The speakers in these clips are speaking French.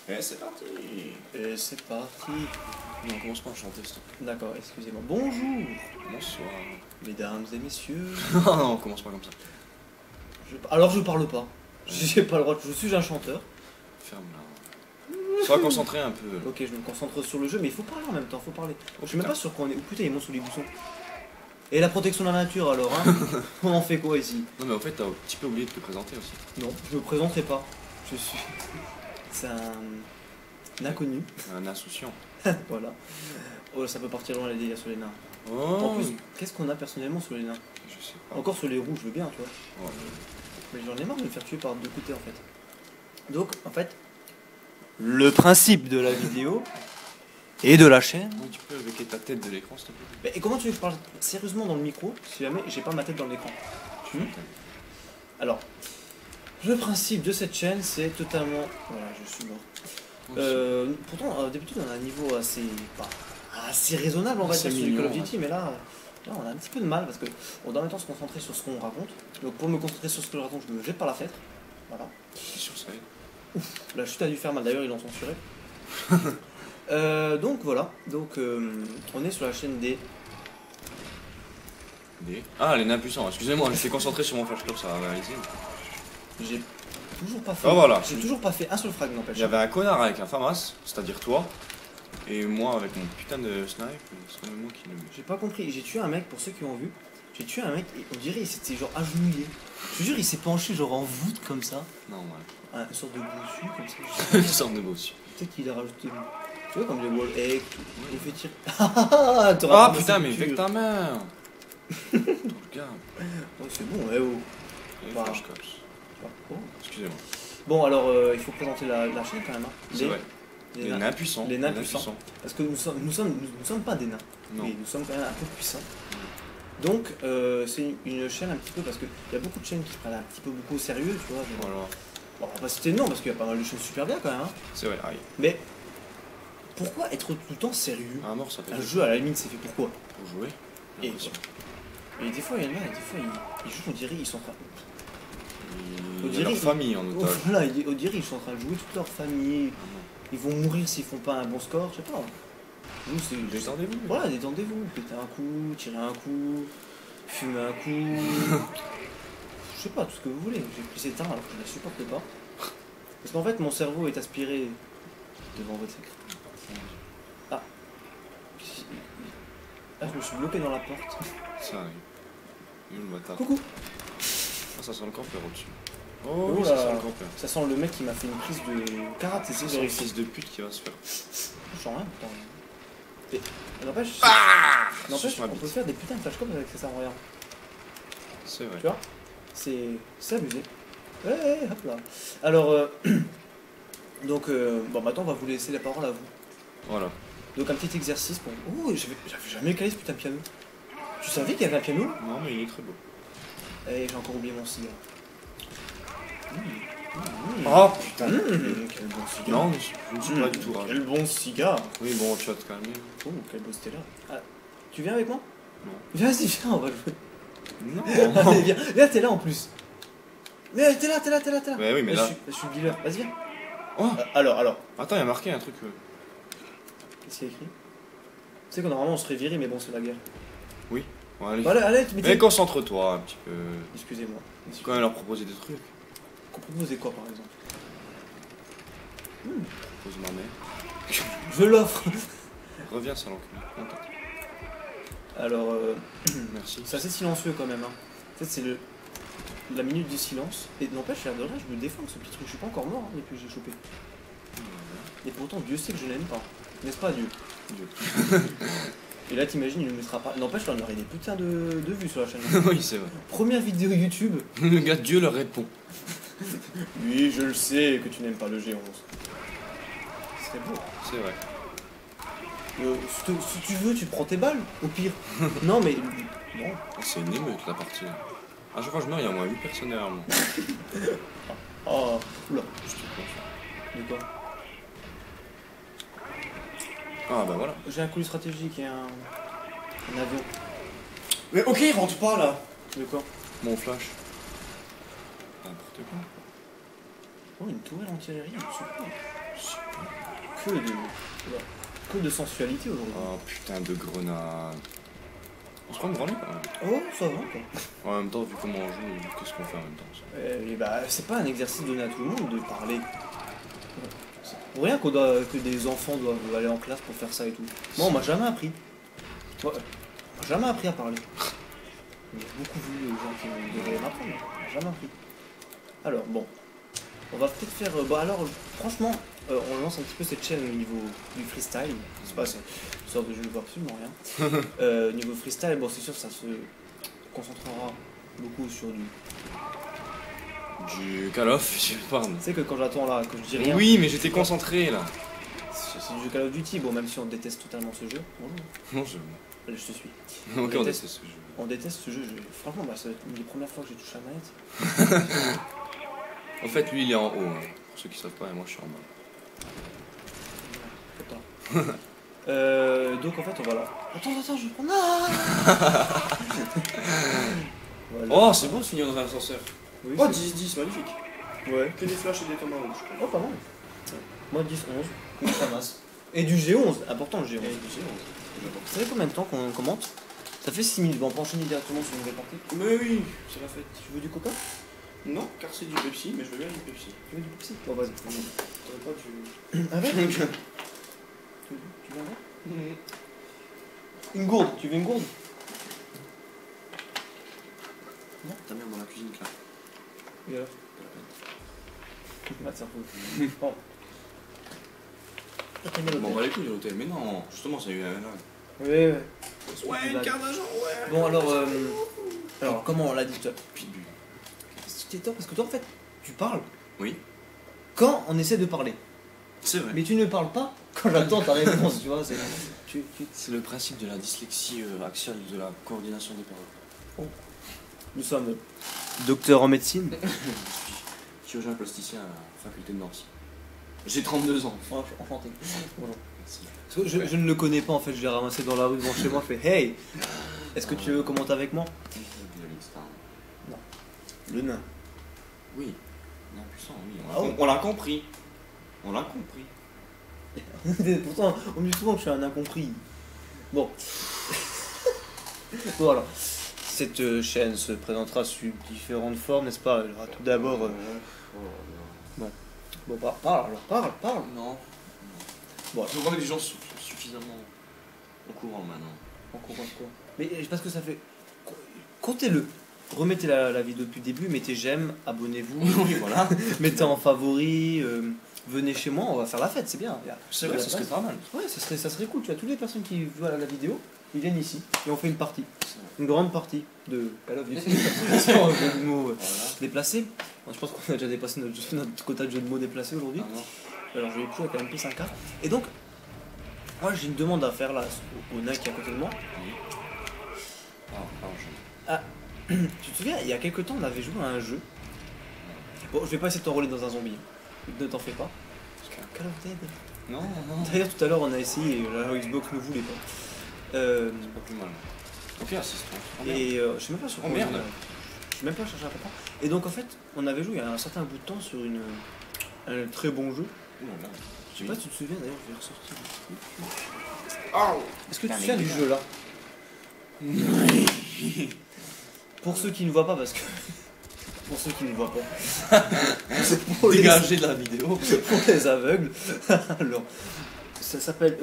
Et c'est parti. Et c'est parti. Non, on commence pas à chanter, stop. D'accord, excusez-moi. Bonjour, Bonsoir. mesdames et messieurs. Non, non, on commence pas comme ça. Alors je parle pas. J'ai pas le droit. Je suis un chanteur. Ferme-la. Sois concentré un peu. Ok, je me concentre sur le jeu, mais il faut parler en même temps. Faut parler. Je suis même pas sûr qu'on est. Oh putain, ils montent sous les boussons. Et la protection de la nature alors, hein. On en fait quoi ici? Non, mais en fait, t'as un petit peu oublié de te présenter aussi. Non, je me présenterai pas. Je suis. C'est un inconnu. Un insouciant. Voilà. Oh, ça peut partir loin les délires sur les nains. Oh. En plus, qu'est-ce qu'on a personnellement sur les nains? Je sais pas. Encore sur les roues, je veux bien, tu vois. Ouais. Mais j'en ai marre de me faire tuer par deux côtés en fait. Donc, en fait, le principe de la vidéo et de la chaîne. Oui, tu peux avec ta tête de l'écran, s'il te plaît. Mais et comment tu veux que je parle sérieusement dans le micro si jamais j'ai pas ma tête dans l'écran? Alors, le principe de cette chaîne, c'est totalement. Voilà, je suis mort. Pourtant, d'habitude, on a un niveau assez. Assez raisonnable, on va Assez dire, sur les Call of mignon, Duty, mais là, on a un petit peu de mal parce qu'on doit en même temps se concentrer sur ce qu'on raconte. Donc, pour me concentrer sur ce que je raconte, je me jette par la fenêtre. Voilà. C'est sûr, ça aide. La chute a dû faire mal, d'ailleurs, ils l'ont censuré. Donc, voilà. Donc, on est sur la chaîne des. Ah, les nains puissants, excusez-moi, je suis concentré sur mon flash club, ça va réaliser. J'ai toujours pas fait. Ah, voilà. J'ai toujours pas fait un seul frag, n'empêche. Il y avait un connard avec un FAMAS, c'est-à-dire toi, et moi avec mon putain de snipe, c'est quand même moi qui le. J'ai pas compris. J'ai tué un mec, pour ceux qui ont vu. J'ai tué un mec et on dirait il s'était genre agenouillé. Je te jure, il s'est penché genre en voûte comme ça. Non, ouais. Une sorte de bossu comme ça. Une sorte de bossu. Peut-être qu'il a rajouté. Tu vois, comme les wall egg, il fait tirer. Ah putain, mais avec ta main. Regarde. Oh, c'est bon, eh oh. Et Bah. flash cops. Oh. Excusez-moi. Bon, alors il faut présenter la chaîne quand même. Hein. C'est vrai. Les nains puissants. Les nains puissants. Parce que nous sommes pas des nains. Non. Mais nous sommes quand même un peu puissants. Donc, c'est une chaîne un petit peu parce qu'il y a beaucoup de chaînes qui prennent un petit peu beaucoup au sérieux, tu vois. Voilà. Bon, on va pas citer de nom parce qu'il y a pas mal de choses super bien quand même. Hein. C'est vrai, aïe. Mais pourquoi être tout le temps sérieux? Un mort, ça fait Un jeu à la limite, c'est fait pourquoi? pour jouer. Et, L'impression. et des fois, il y en a, et des fois, ils jouent, on dirait ils sont en train. Il y a leur famille en otage. Voilà, on dirait ils sont en train de jouer toute leur famille. Ils vont mourir s'ils font pas un bon score, je sais pas. Nous, c'est. Détendez-vous. Voilà, détendez-vous. Péter un coup, tirer un coup, fumer un coup. Je sais pas, tout ce que vous voulez. J'ai pris cette arme alors que je la supporte pas. Parce qu'en fait, mon cerveau est aspiré devant votre écran. Ah. Ah, je me suis bloqué dans la porte. Ça arrive. Le bâtard. Coucou. Ah, ça sent le campeur au-dessus. Oh, Oh oui, là. ça sent le campeur. Ça sent le mec qui m'a fait une prise de karaté, C'est c'est le le fils de pute qui va se faire. Je sens rien, putain. Et n'empêche, Suce ma on peut bite. faire des putains de flashcom avec ces armes, regarde. C'est vrai. Tu vois? C'est abusé. Ouais, hop là. Alors, donc, bon, maintenant, on va vous laisser la parole à vous. Voilà. Donc, un petit exercice pour. Oh, j'avais jamais calé ce putain de piano. Tu savais qu'il y avait un piano? Non, mais il est très beau. Eh, j'ai encore oublié mon cigare. Oh putain. Quel bon cigare. Non, je ne suis pas du tout rageux. Quel bon cigare. Oui, bon, tu vas te calmer. Oh, quel beau Stella. Ah, tu viens avec moi? Non. Vas-y, viens, on va jouer. Non. Allez, viens. Viens, t'es là en plus. Mais t'es là. Mais oui, mais là. Je suis le dealer. Vas-y, viens. Oh. Alors. Attends, il y a marqué un truc. Qu'est-ce qu'il y a écrit? Tu sais que normalement on serait viré, mais bon, c'est la guerre. Oui. Bon, allez. Voilà, allez, Mais concentre-toi un petit peu. Excusez-moi. C'est quand même leur proposer des trucs. Qu'on proposait quoi par exemple? Pose ma mère. Je l'offre. Reviens, ça l'encul. Alors, Merci. c'est assez silencieux quand même. Hein. En fait, c'est la minute du silence. Et n'empêche, l'air de rien, je me défends avec ce petit truc. Je suis pas encore mort hein, depuis que j'ai chopé. Et pourtant, Dieu sait que je n'aime pas. N'est-ce pas, Dieu? Et là, t'imagines, il ne mettra pas. N'empêche, là, on aurait des putains de vues sur la chaîne. Oui, c'est vrai. Première vidéo YouTube. Le gars de Dieu leur répond. Oui, je le sais que tu n'aimes pas le G11. C'est beau. C'est vrai. Si tu veux, tu prends tes balles, au pire. Non, mais. Non. Oh, c'est une émeute la partie là. Ah, je crois que je meurs, il y a au moins 8 personnes derrière moi. Oh, oula. Je te confie. De quoi? Ah, bah voilà. J'ai un colis stratégique et un avion. Mais ok, rentre pas là. De quoi? Mon flash. N'importe quoi. Oh, une tourelle anti-aérienne, super. Super. que de sensualité aujourd'hui. Oh putain de grenade. On se prend une grenade quand même. Oh, ça va quoi. En même temps, vu comment on joue, qu'est-ce qu'on fait en même temps ça. Et bah, c'est pas un exercice donné à tout le monde de parler. C'est pour rien que des enfants doivent aller en classe pour faire ça et tout. Moi, on m'a jamais appris. Ouais, on m'a jamais appris à parler. J'ai beaucoup vu les gens qui devaient m'apprendre, mais on m'a jamais appris. Alors, bon. On va peut-être faire. Bah, alors, franchement, on lance un petit peu cette chaîne au niveau du freestyle. C'est pas ça. Une sorte de jeu, je vois absolument rien. Niveau freestyle, bon, c'est sûr, ça se concentrera beaucoup sur du. Du Call of, je parle. Tu sais que quand j'attends là, que je dis rien, Oui, mais j'étais concentré là. c'est du jeu Call of Duty, bon, même si on déteste totalement ce jeu. Bonjour. Non, je. Allez, je te suis. Ok, on déteste- déteste ce jeu. On déteste ce jeu, franchement, bah, c'est une des premières fois que j'ai touché à la manette. En fait, lui il est en haut. Hein. Pour ceux qui savent pas, et moi je suis en bas. Attends. Donc en fait, on va là. Attends, je vais prendre. Voilà. Oh, c'est bon de finir dans un ascenseur. Oui, Oh, c'est- 10-10, magnifique. Ouais. Que des flashs et des tomahawks. Oh, pas mal. Moi, 10, 11. Ça masse. Et du G11, important le G11. Vous savez combien de temps qu'on commente? Ça fait 6 minutes. Bon, on peut enchaîner directement sur une nouvelle partie. Mais oui, c'est la fête. Tu veux du coca? Non, car c'est du Pepsi, mais je veux bien du Pepsi. Tu veux du Pepsi? Bon, vas-y. T'aurais pas du. Avec tu veux un verre? Une gourde. Tu veux une gourde? Ta mère dans la cuisine, là. Et alors? Ah, tiens, faut. Oh. Ah, t'as mis à Bon, l'hôtel. bah les couilles de l'hôtel, mais non, justement, ça a eu un. Ouais. Ouais, une carte d'argent, ouais. Bon, alors comment on l'a dit toi? Pitbull. C'est toi parce que toi en fait, tu parles Oui. quand on essaie de parler. C'est vrai. Mais tu ne parles pas quand j'attends ta réponse, tu vois. C'est le principe de la dyslexie axiale de la coordination des paroles. Nous sommes docteurs en médecine. Je suis chirurgien plasticien à la faculté de Nancy. J'ai 32 ans. Enchanté. Bonjour. Merci. Parce que je ne le connais pas en fait, je l'ai ramassé dans la rue devant chez moi, je fais hey, est-ce que tu veux commenter avec moi? Le nain. Oui. Non, puissant, oui. Ah oui. On l'a compris. On l'a compris. Pourtant, on me dit souvent que je suis un incompris. Bon. Bon alors, cette chaîne se présentera sous différentes formes, n'est-ce pas? Elle aura tout d'abord... Bon, parle alors, parle. Non. Bon, Je crois que les gens sont suffisamment au courant maintenant. on comprend quoi. Mais parce que ça fait... Comptez-le. Remettez la vidéo depuis le début, mettez j'aime, abonnez-vous, Oui, voilà. mettez en favori, venez chez moi, on va faire la fête, c'est bien. C'est vrai, ça serait pas mal. Ouais, ça serait cool, tu vois, toutes les personnes qui voient la vidéo, ils viennent ici, et on fait une partie, une grande partie de Call of Duty, sans jeu de mots déplacés. Je pense qu'on a déjà dépassé notre quota de jeux de mots déplacés aujourd'hui. Alors je vais plus avec un MP5K. Et donc, moi j'ai une demande à faire là, au nain qui est à côté de moi. Tu te souviens, il y a quelques temps, on avait joué à un jeu. Bon, je vais pas essayer de t'enrôler dans un zombie. Ne t'en fais pas. Call of Dead. Non. D'ailleurs, tout à l'heure, on a essayé et la Xbox ne voulait pas. C'est pas plus mal. Ok, assistant. Et je sais même pas sur Oh, quoi. merde. Je sais même pas chercher à comprendre. Et donc, en fait, on avait joué il y a un certain bout de temps sur un très bon jeu. Ouh là là. Je sais pas si tu te souviens, d'ailleurs, je vais ressortir. Oh. Est-ce que tu te souviens du jeu là? Pour ceux qui ne voient pas, parce que. Pour ceux qui ne voient pas. C'est pour les- Dégagé de la vidéo. pour les aveugles. Alors, ça s'appelle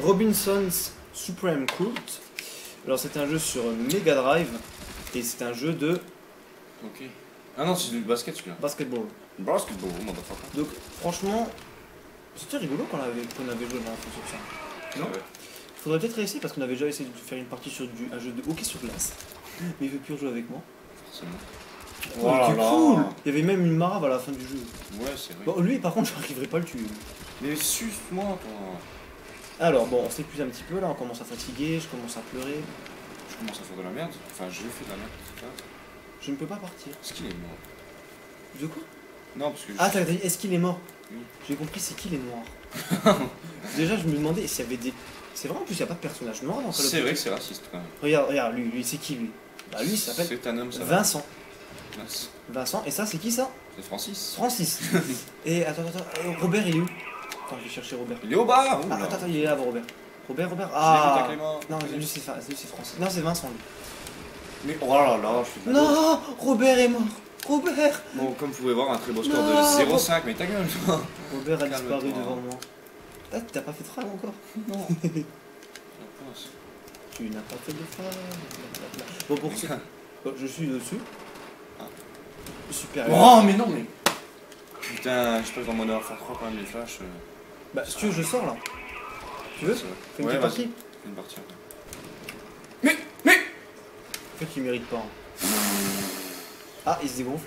Robinson's Supreme Court. Alors, c'est un jeu sur Mega Drive et c'est un jeu de Ok. Ah non, c'est du basket celui-là. basketball. Basketball, motherfucker. Donc, franchement, c'était rigolo qu'on avait joué la dernière fois sur ça. Non. Faudrait peut-être réessayer parce qu'on avait déjà essayé de faire une partie sur un jeu de hockey sur glace. Mais il veut plus rejouer avec moi. Forcément. Oh, là c'est là. cool. Il y avait même une marave à la fin du jeu. Ouais, c'est vrai. Bon, lui, par contre, je n'arriverai pas à le tuer. Mais suce-moi, toi. Alors, bon, on s'épuise un petit peu là, on commence à fatiguer, je commence à pleurer. Je commence à faire de la merde. Enfin, je fais de la merde. C'est ça. Je ne peux pas partir. Est-ce qu'il est mort? De quoi? Non, parce que. Ah, t'as dit, est-ce qu'il est mort? Oui. J'ai compris, c'est qui les noirs? Déjà, je me demandais s'il y avait des. C'est vrai, en plus, il n'y a pas de personnage noir dans Call of C'est Duty. vrai que c'est raciste quand même. Regarde, lui, c'est qui lui? Bah, lui, il s'appelle C'est un homme, ça va. Vincent. Mince. Vincent, et ça, c'est qui ça? C'est Francis. Francis. Et attends, Robert il est où? Attends, je vais chercher Robert. Il est au bas. Ah, attends, il est là, Robert. Robert. Je l'ai vu, Ah ta Clément. non, lui c'est Francis. Non, c'est Vincent lui. Mais oh là là, je suis d'accord. Non, Robert est mort. Robert. Bon, comme vous pouvez voir, un très beau score Non. de 0,5, mais ta gueule, toi. Robert a Calme-toi. disparu devant moi. Ah, t'as pas fait de frame encore? Non. Tu n'as pas fait de frame. Bon, pour ce... Bon, je suis dessus. Ah. Super. Oh, mais non, mais. Putain, je passe dans Modern Warfare 3 quand même, les flashs. Bah, si tu veux, je sors là. Tu veux? C'est vrai. Fais une Ouais, petite vas-y. partie. Fais une partie après. En fait, il mérite pas. Hein. Ah, il se dégonfle.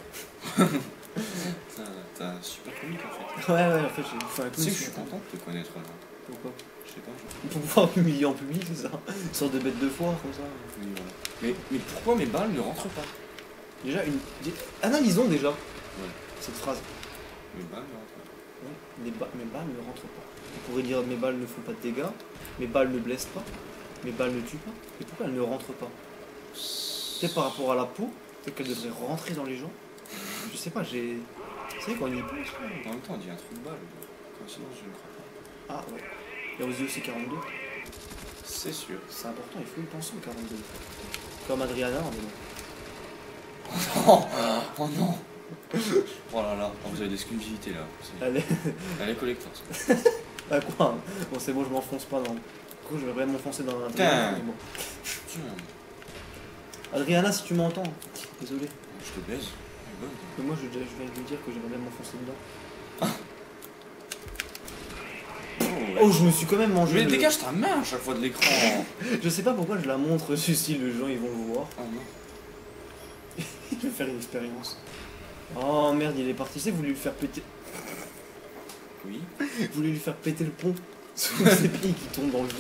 T'as un super comique en fait. Ouais, en fait, j'ai fait un Tu coup. sais que je suis content de te connaître là. Pourquoi? Je sais pas. Pour pouvoir m'humilier en public, c'est ça? Une sorte de bête de foire, comme ça. Oui, voilà. Mais pourquoi mes balles ne rentrent pas? Déjà, analysons déjà Ouais. cette phrase. Mes balles ne rentrent pas. Ouais, mes balles ne rentrent pas. On pourrait dire mes balles ne font pas de dégâts, mes balles ne blessent pas, mes balles ne tuent pas. Mais pourquoi elles ne rentrent pas? Peut-être par rapport à la peau, peut-être qu'elles devraient rentrer dans les gens. Je sais pas, j'ai. C'est vrai qu'on y pense. En même temps, on dit un trou de balle. Coïncidence, je ne crois pas. Ah ouais. Il y a aussi 42. C'est sûr. C'est important, il faut y penser au 42. Comme Adriana, mais non. Oh non. Oh là là, vous avez des exclusivités là. Allez. Elle est collector. Ah quoi? Bon, c'est bon, je m'enfonce pas dans. Du coup, je vais vraiment m'enfoncer dans la. Putain. Mais bon. Tiens, Adriana, si tu m'entends, désolé. je te baise. Elle est bonne. Mais moi, je viens de lui dire que j'aimerais bien m'enfoncer dedans. Oh, je me suis quand même mangé. Mais le- dégage ta main à chaque fois de l'écran. Je sais pas pourquoi je la montre, ceci, les gens ils vont le voir. Oh non. Je vais faire une expérience. Oh merde, il est parti. C'est voulu lui faire péter. Oui. Voulu lui faire péter le pont. Sous ses pieds qui tombent dans le vide.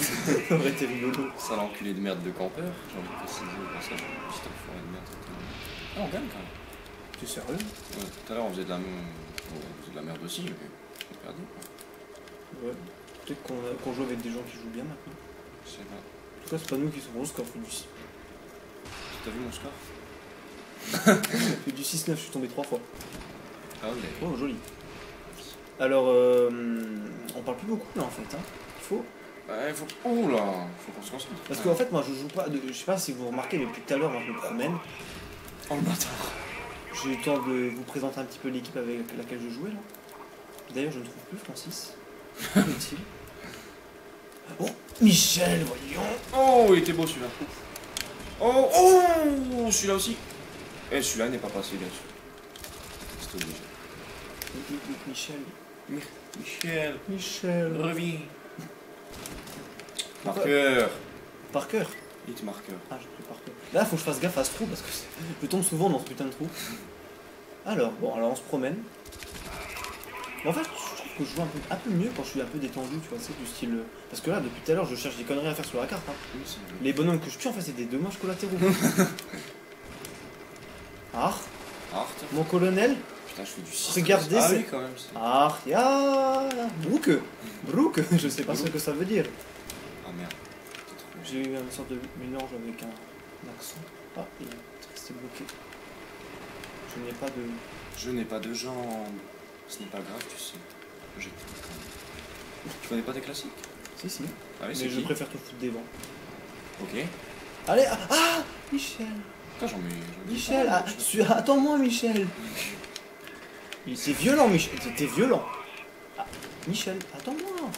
Ça aurait été rigolo. Ça l'enculé de merde de campeur. J'ai envie de préciser au passage. Petit enfoiré de merde. Ah, on gagne quand même. Tu es sérieux? Ouais, tout à l'heure on faisait de la, on faisait de la merde aussi, mais on a perdu quoi. Ouais. Peut-être qu'on joue avec des gens qui jouent bien maintenant. Je sais pas. En tout cas, c'est pas nous qui sommes au score. T'as vu mon score? Fait du 6-9, je suis tombé 3 fois. Ah ouais. Oh, joli. Alors, on parle plus beaucoup là en fait. Hein. Il faut. Ouais, faut. Oh là, faut qu'on se concentre. Parce qu'en fait, moi je joue pas. Je sais pas si vous remarquez, mais depuis tout à l'heure, moi je me promène. Oh le bâtard. J'ai eu le temps de vous présenter un petit peu l'équipe avec laquelle je jouais là. D'ailleurs, je ne trouve plus Francis. Où est-il? Oh, Michel, voyons. Oh, il était beau celui-là. Oh, oh, celui-là aussi. Eh, celui-là n'est pas passé bien sûr. C'est obligé. Michel. Michel, Reviens. marqueur. Par cœur. Hit marqueur. Ah, je pris par cœur. Là, faut que je fasse gaffe à ce trou parce que je tombe souvent dans ce putain de trou. Alors, bon, alors on se promène. Mais en fait, je trouve que je joue un peu mieux quand je suis un peu détendu, tu vois, c'est du style. Parce que là, depuis tout à l'heure, je cherche des conneries à faire sur la carte. Hein. Oui, c'est vrai. Les bonhommes que je tue, en fait, c'est des dommages collatéraux. Ah, Art. mon colonel. Putain, je fais du 6. Regardez, Ah c'est- oui, quand même. c'est- Ah, ya. Brooke. Brooke, je sais pas ce que ça veut dire. Ah merde. T'es trop- J'ai eu une sorte de mélange avec un accent. Ah, il est resté bloqué. Je n'ai pas de. Je n'ai pas de jambes. Ce n'est pas grave, tu sais. J'ai tout quand même. Tu connais pas tes classiques? Si, si. Ah oui, c'est Mais je qui? préfère te foutre des vents. Ok. Allez, ah, Michel. Putain, j'en mets. Michel, attends-moi, Michel. C'est violent, Michel. T'es violent. Ah, Michel, attends-moi.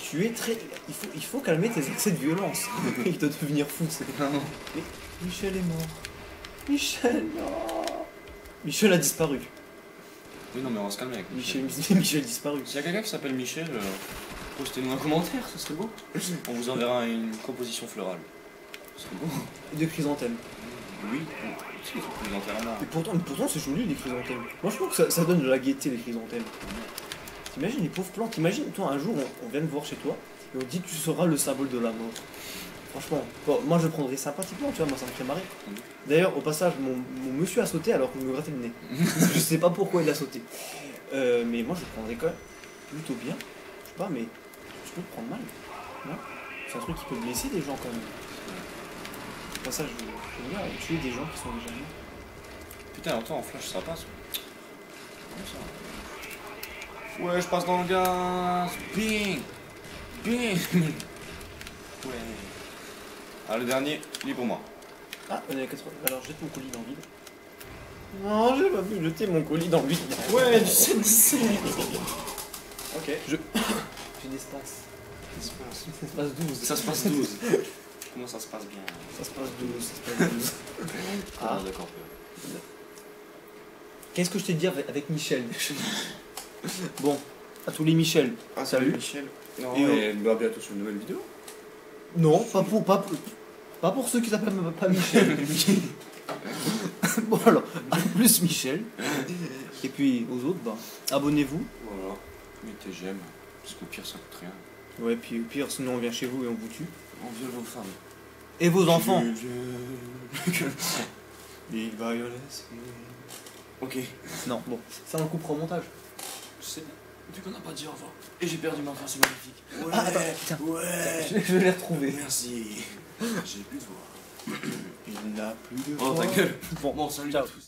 Tu es très. Il faut calmer tes accès de violence. Il doit devenir fou, c'est. Non. Mais Michel est mort. Michel, non. Michel a disparu. Oui, non, mais on va se calmer avec Michel, Michel. Michel disparu. S'il y a quelqu'un qui s'appelle Michel, postez-nous un commentaire, ça serait beau. On vous enverra une composition florale. Ce serait beau. De chrysanthème. Oui, si, c'est plus entièrement. Et pourtant c'est joli les chrysanthèmes. Moi je trouve que ça donne de la gaieté les chrysanthèmes. T'imagines les pauvres plantes, t'imagines toi un jour on vient te voir chez toi et on te dit que tu seras le symbole de la mort. Franchement, bon, moi je le prendrais sympathiquement, tu vois, moi ça me ferait marrer. D'ailleurs au passage mon monsieur a sauté alors qu'il me grattait le nez. Je sais pas pourquoi il a sauté. Mais moi je le prendrais quand même plutôt bien. Je sais pas mais tu peux le prendre mal. Non, c'est un truc qui peut blesser des gens quand même. Au passage je veux dire, tuer des gens qui sont déjà morts. Putain, attends, en flash, ça passe. comme ça. Ouais, je passe dans le gaz. Bing. Bing. Ouais. Ah, le dernier, il est pour moi. Ah, on est à 80. Alors jette mon colis dans le vide. Non, j'ai pas pu jeter mon colis dans le vide. Ouais, du 7-17. Ok. J'ai d'espace. Ça se passe 12. Ça se passe 12. Comment ça se passe bien? Ça se passe 12. Ça se passe 12. Ah, d'accord. Qu'est-ce que je t'ai dit avec Michel? Bon, à tous les Michel. Ah, salut. Michel. Non, Et et bah, bientôt sur une nouvelle vidéo. Non, pas pour ceux qui s'appellent pas Michel. Bon alors, plus Michel. Et puis aux autres, bah, abonnez-vous. Voilà. Mettez j'aime. Parce qu'au pire, ça coûte rien. Ouais, puis au pire, sinon on vient chez vous et on vous tue. On viole vos femmes. Et vos enfants. Big violence. Ok. Non, bon, ça on le coupera au montage. Je sais bien. Vu qu'on n'a pas dit au revoir. Et j'ai perdu ma fin, c'est magnifique. Ouais. Ah, attends, tiens. Ouais. Je vais les retrouver. Merci. J'ai plus de voix. Il n'a plus de Oh, ta gueule. Bon, Bon, salut ciao. à tous.